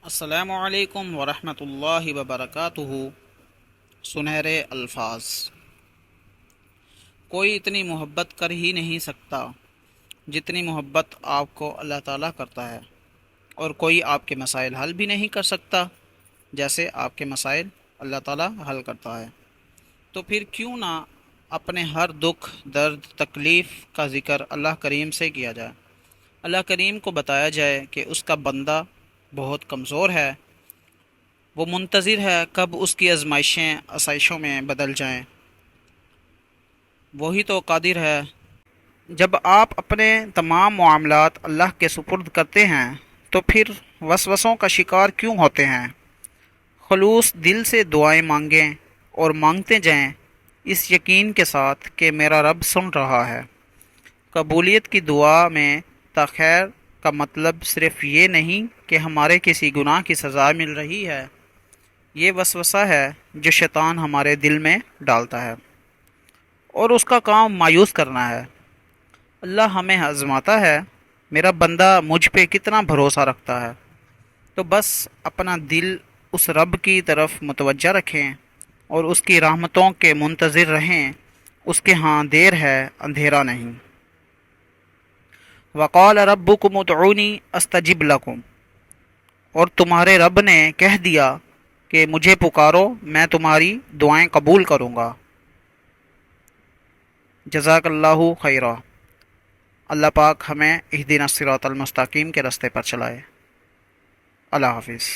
السلام علیکم ورحمۃ اللہ وبرکاتہ۔ سنہرے الفاظ۔ کوئی اتنی محبت کر ہی نہیں سکتا جتنی محبت آپ کو اللہ تعالیٰ کرتا ہے، اور کوئی آپ کے مسائل حل بھی نہیں کر سکتا جیسے آپ کے مسائل اللہ تعالیٰ حل کرتا ہے۔ تو پھر کیوں نہ اپنے ہر دکھ، درد، تکلیف کا ذکر اللہ کریم سے کیا جائے۔ اللہ کریم کو بتایا جائے کہ اس کا بندہ بہت کمزور ہے، وہ منتظر ہے کب اس کی آزمائشیں آسائشوں میں بدل جائیں۔ وہی تو قادر ہے۔ جب آپ اپنے تمام معاملات اللہ کے سپرد کرتے ہیں تو پھر وسوسوں کا شکار کیوں ہوتے ہیں؟ خلوص دل سے دعائیں مانگیں اور مانگتے جائیں، اس یقین کے ساتھ کہ میرا رب سن رہا ہے۔ قبولیت کی دعا میں تاخیر کا مطلب صرف یہ نہیں کہ ہمارے کسی گناہ کی سزا مل رہی ہے، یہ وسوسہ ہے جو شیطان ہمارے دل میں ڈالتا ہے، اور اس کا کام مایوس کرنا ہے۔ اللہ ہمیں آزماتا ہے، میرا بندہ مجھ پہ کتنا بھروسہ رکھتا ہے، تو بس اپنا دل اس رب کی طرف متوجہ رکھیں اور اس کی رحمتوں کے منتظر رہیں۔ اس کے ہاں دیر ہے، اندھیرا نہیں۔ وقال ربکم ادعونی استجب لکم، اور تمہارے رب نے کہہ دیا کہ مجھے پکارو، میں تمہاری دعائیں قبول کروں گا۔ جزاک اللہ خیرہ۔ اللہ پاک ہمیں اہدنا الصراط المستقیم کے راستے پر چلائے۔ اللہ حافظ۔